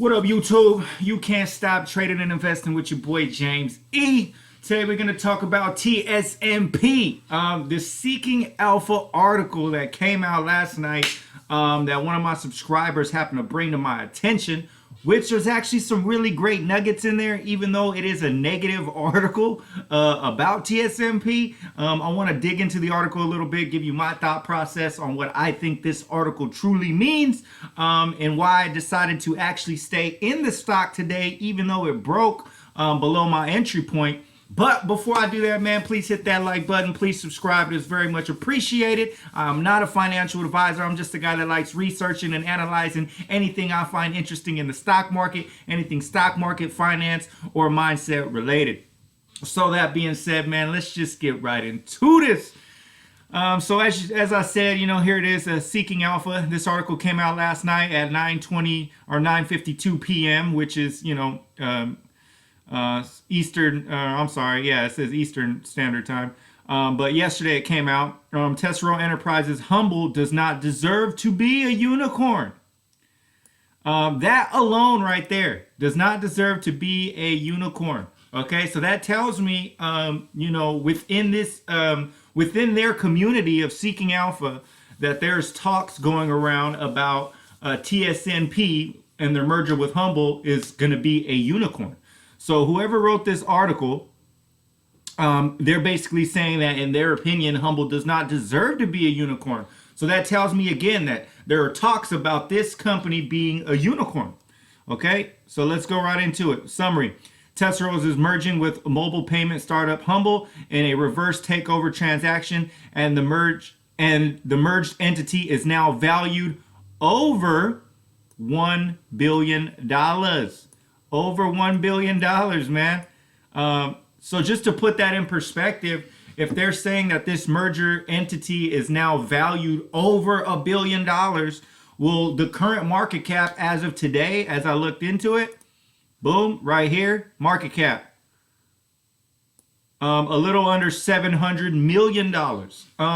What up, YouTube? You can't stop trading and investing with your boy James E. Today we're going to talk about TSMP, the Seeking Alpha article that came out last night that one of my subscribers happened to bring to my attention, which there's actually some really great nuggets in there, even though it is a negative article about TSMP. I want to dig into the article a little bit, give you my thought process on what I think this article truly means, and why I decided to actually stay in the stock today, even though it broke below my entry point. But before I do that, man, please hit that like button. Please subscribe. It is very much appreciated. I'm not a financial advisor. I'm just a guy that likes researching and analyzing anything I find interesting in the stock market, anything stock market, finance, or mindset related. So that being said, man, let's just get right into this. So as I said, here it is, Seeking Alpha. This article came out last night at 9:20 or 9:52 p.m., which is, Eastern, it says Eastern Standard Time. But yesterday it came out. Tessero Enterprises humble does not deserve to be a unicorn. That alone right there does not deserve to be a unicorn. Okay, so that tells me, within this, within their community of Seeking Alpha, that there's talks going around about TSMP and their merger with Humble is going to be a unicorn. So whoever wrote this article, they're basically saying that in their opinion, Humble does not deserve to be a unicorn. So that tells me again that there are talks about this company being a unicorn. Okay, so let's go right into it. Summary. Tesseros is merging with mobile payment startup Humble in a reverse takeover transaction, and the merged entity is now valued over $1 billion. Over $1 billion, man. So just to put that in perspective, if they're saying that this merger entity is now valued over $1 billion, well, the current market cap as of today, as I looked into it, boom, right here, market cap, a little under $700 million.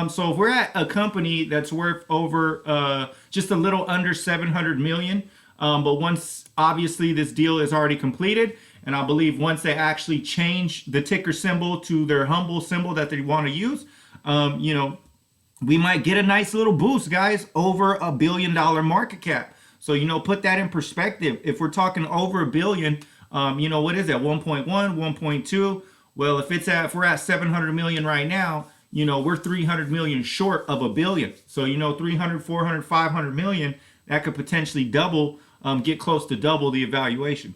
So if we're at a company that's worth over just a little under $700 million, but once obviously this deal is already completed, and I believe once they actually change the ticker symbol to their Humble symbol that they want to use, we might get a nice little boost, guys, over $1 billion market cap. So, put that in perspective. If we're talking over $1 billion, what is that? 1.1, 1.2. Well, if we're at 700 million right now, we're 300 million short of $1 billion. So, 300, 400, 500 million, that could potentially double, get close to double the evaluation.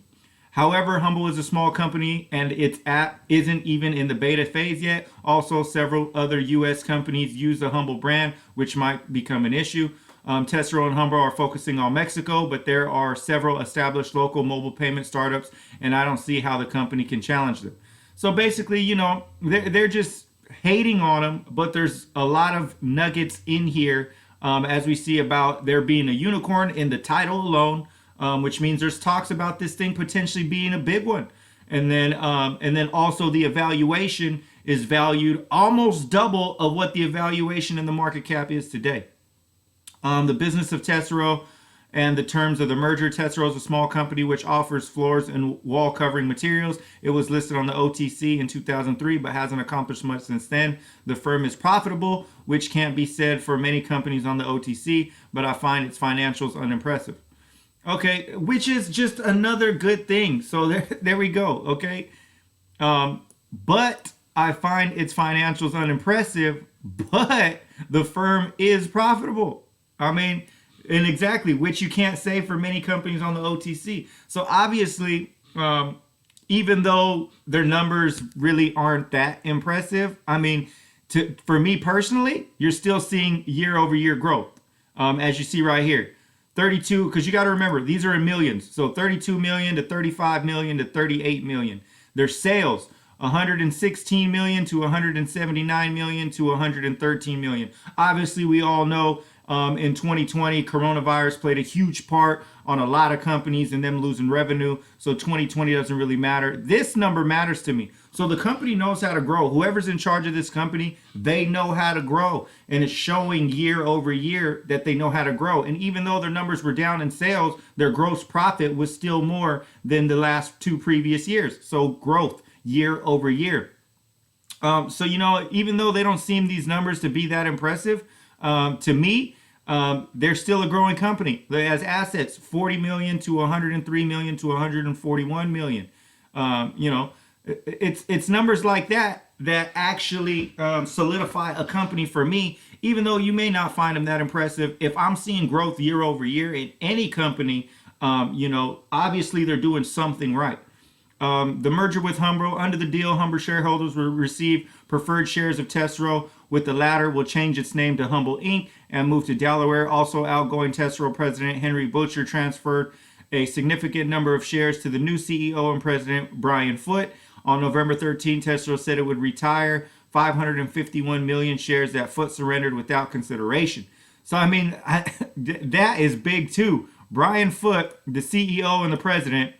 However, Humble is a small company and its app isn't even in the beta phase yet. Also, several other US companies use the Humble brand, which might become an issue. Tessero and Humble are focusing on Mexico, but there are several established local mobile payment startups, and I don't see how the company can challenge them. So basically, they're just hating on them, but there's a lot of nuggets in here, as we see about there being a unicorn in the title alone, which means there's talks about this thing potentially being a big one. And then also the evaluation is valued almost double of what the evaluation in the market cap is today. The business of Tessero and the terms of the merger. Tessero is a small company which offers floors and wall covering materials. It was listed on the OTC in 2003, but hasn't accomplished much since then. The firm is profitable, which can't be said for many companies on the OTC, but I find its financials unimpressive. Okay, which is just another good thing. So there we go. Okay, but I find its financials unimpressive, but the firm is profitable. I mean, and exactly, which you can't say for many companies on the OTC. So obviously, even though their numbers really aren't that impressive, I mean, for me personally, you're still seeing year over year growth, as you see right here. 32, because you got to remember, these are in millions. So 32 million to 35 million to 38 million. Their sales, 116 million to 179 million to 113 million. Obviously, we all know in 2020. Coronavirus played a huge part on a lot of companies and them losing revenue. So 2020 doesn't really matter. This number matters to me. So the company knows how to grow. Whoever's in charge of this company, they know how to grow. And it's showing year over year that they know how to grow. And even though their numbers were down in sales, their gross profit was still more than the last 2 previous years. So growth year over year. So, even though they don't seem these numbers to be that impressive, to me, they're still a growing company. It has assets 40 million to 103 million to 141 million. It's numbers like that that actually solidify a company for me, even though you may not find them that impressive. If I'm seeing growth year over year in any company, obviously they're doing something right. The merger with Humber. Under the deal, Humber shareholders will receive preferred shares of Tesoro, with the latter will change its name to Humble Inc. and move to Delaware. Also, outgoing Tesoro president Henry Butcher transferred a significant number of shares to the new CEO and president Brian Foote. On November 13, Tesoro said it would retire 551 million shares that Foote surrendered without consideration. So, that is big too. Brian Foote, the CEO and the president,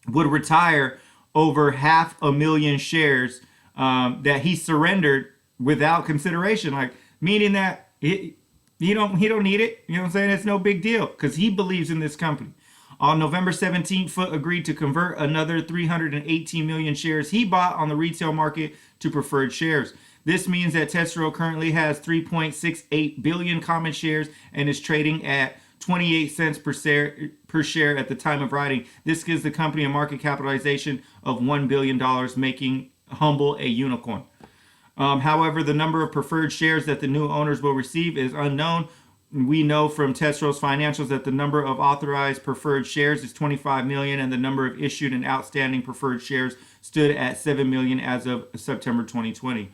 would retire over 500,000 shares that he surrendered without consideration, meaning that he don't need it. You know what I'm saying? It's no big deal because he believes in this company. On November 17th, Foote agreed to convert another 318 million shares he bought on the retail market to preferred shares. This means that Tesoro currently has 3.68 billion common shares and is trading at 28 cents per share at the time of writing. This gives the company a market capitalization of $1 billion, making Humble a unicorn. However, the number of preferred shares that the new owners will receive is unknown. We know from Tesoro's financials that the number of authorized preferred shares is 25 million and the number of issued and outstanding preferred shares stood at 7 million as of September 2020.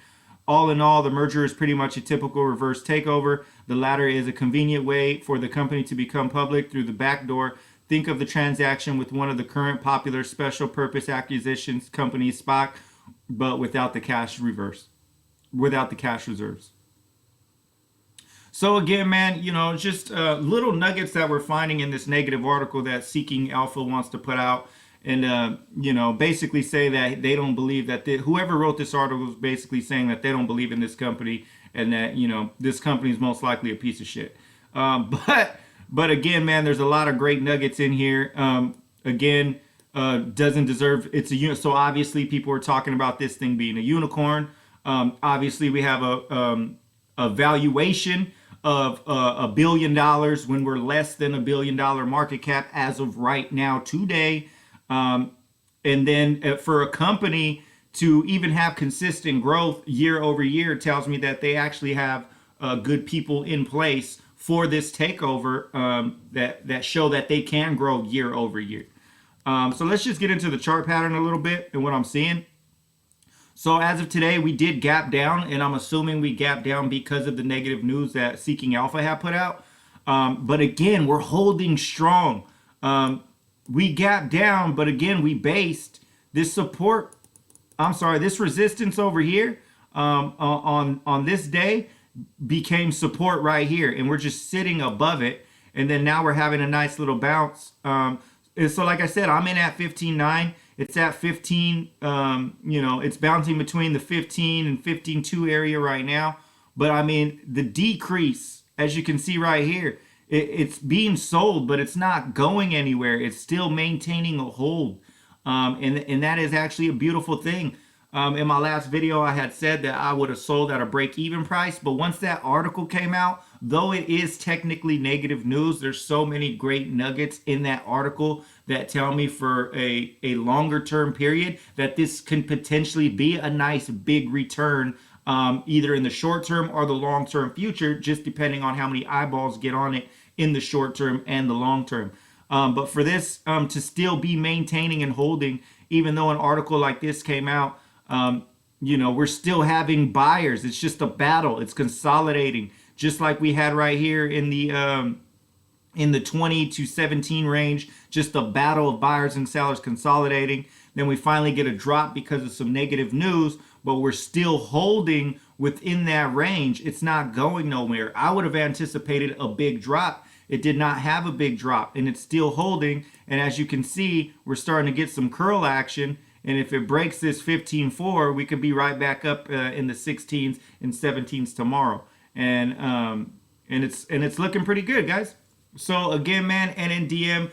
All in all, the merger is pretty much a typical reverse takeover. The latter is a convenient way for the company to become public through the back door. Think of the transaction with one of the current popular special purpose acquisitions companies, SPAC, but without the cash reserves. So again, man, just little nuggets that we're finding in this negative article that Seeking Alpha wants to put out. And, basically say that they don't believe that whoever wrote this article is basically saying that they don't believe in this company and that, this company is most likely a piece of shit. But again, man, there's a lot of great nuggets in here. Doesn't deserve, it's a unit. So obviously people are talking about this thing being a unicorn. Obviously we have a valuation of $1 billion when we're less than $1 billion market cap as of right now today. And then for a company to even have consistent growth year over year tells me that they actually have good people in place for this takeover that show that they can grow year over year. So let's just get into the chart pattern a little bit and what I'm seeing. So as of today, we did gap down, and I'm assuming we gapped down because of the negative news that Seeking Alpha had put out. But again, we're holding strong. We gapped down, but again, we based this this resistance over here on this day became support right here, and we're just sitting above it. And then now we're having a nice little bounce. And so like I said, I'm in at 15.9. It's at 15, it's bouncing between the 15 and 15.2 area right now. But the decrease, as you can see right here, it's being sold, but it's not going anywhere. It's still maintaining a hold. And that is actually a beautiful thing. In my last video, I had said that I would have sold at a break-even price. But once that article came out, though it is technically negative news, there's so many great nuggets in that article that tell me for a longer term period that this can potentially be a nice big return, either in the short term or the long term future, just depending on how many eyeballs get on it in the short term and the long term. But for this to still be maintaining and holding, even though an article like this came out, we're still having buyers. It's just a battle. It's consolidating, just like we had right here in the 20 to 17 range, just a battle of buyers and sellers consolidating. Then we finally get a drop because of some negative news, but we're still holding within that range. It's not going nowhere. I would have anticipated a big drop. It did not have a big drop, and it's still holding. And as you can see, we're starting to get some curl action. And if it breaks this 15.4, we could be right back up in the 16s and 17s tomorrow. And it's looking pretty good, guys. So again, man, NNDM,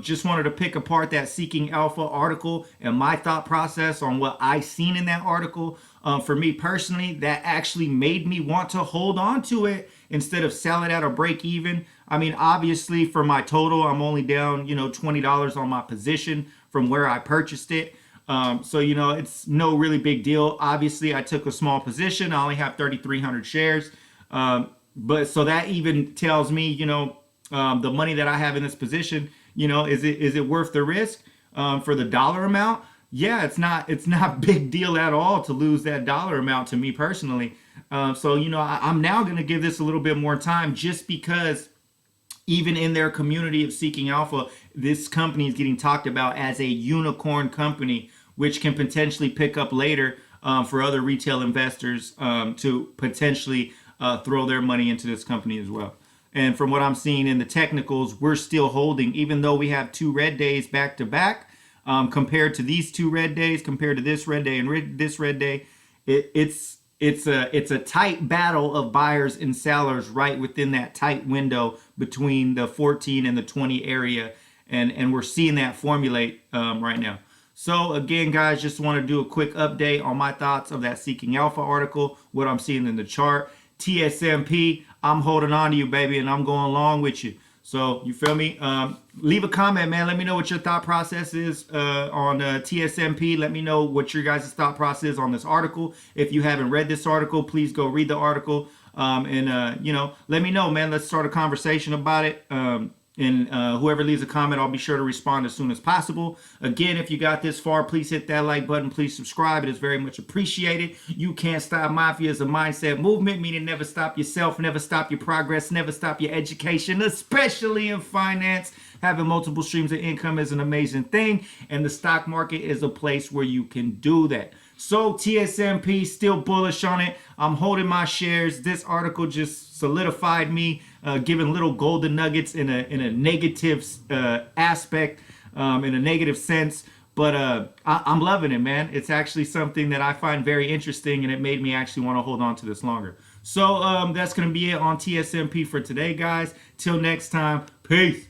just wanted to pick apart that Seeking Alpha article and my thought process on what I seen in that article. For me personally, that actually made me want to hold on to it instead of sell it at a break even. I mean, obviously for my total, I'm only down, $20 on my position from where I purchased it. So, it's no really big deal. Obviously, I took a small position. I only have 3,300 shares. But so that even tells me, the money that I have in this position, is it worth the risk for the dollar amount? Yeah, it's not big deal at all to lose that dollar amount to me personally. So, I'm now going to give this a little bit more time just because even in their community of Seeking Alpha, this company is getting talked about as a unicorn company, which can potentially pick up later for other retail investors to potentially throw their money into this company as well. And from what I'm seeing in the technicals, we're still holding, even though we have 2 red days back to back. Compared to these 2 red days, compared to this red day and this red day, it's a tight battle of buyers and sellers right within that tight window between the 14 and the 20 area, and we're seeing that formulate right now. So again, guys, just want to do a quick update on my thoughts of that Seeking Alpha article, what I'm seeing in the chart. TSMP, I'm holding on to you, baby, and I'm going along with you. So you feel me? Leave a comment, man. Let me know what your thought process is on TSMP. Let me know what your guys' thought process is on this article. If you haven't read this article, please go read the article. Let me know, man. Let's start a conversation about it. And whoever leaves a comment, I'll be sure to respond as soon as possible. Again, if you got this far, please hit that like button. Please subscribe. It is very much appreciated. You Can't Stop Mafia is a mindset movement, meaning never stop yourself, never stop your progress, never stop your education, especially in finance. Having multiple streams of income is an amazing thing, and the stock market is a place where you can do that. So TSMP, still bullish on it. I'm holding my shares. This article just solidified me, giving little golden nuggets in a negative aspect, in a negative sense. But I'm loving it, man. It's actually something that I find very interesting, and it made me actually want to hold on to this longer. So that's going to be it on TSMP for today, guys. Till next time, peace.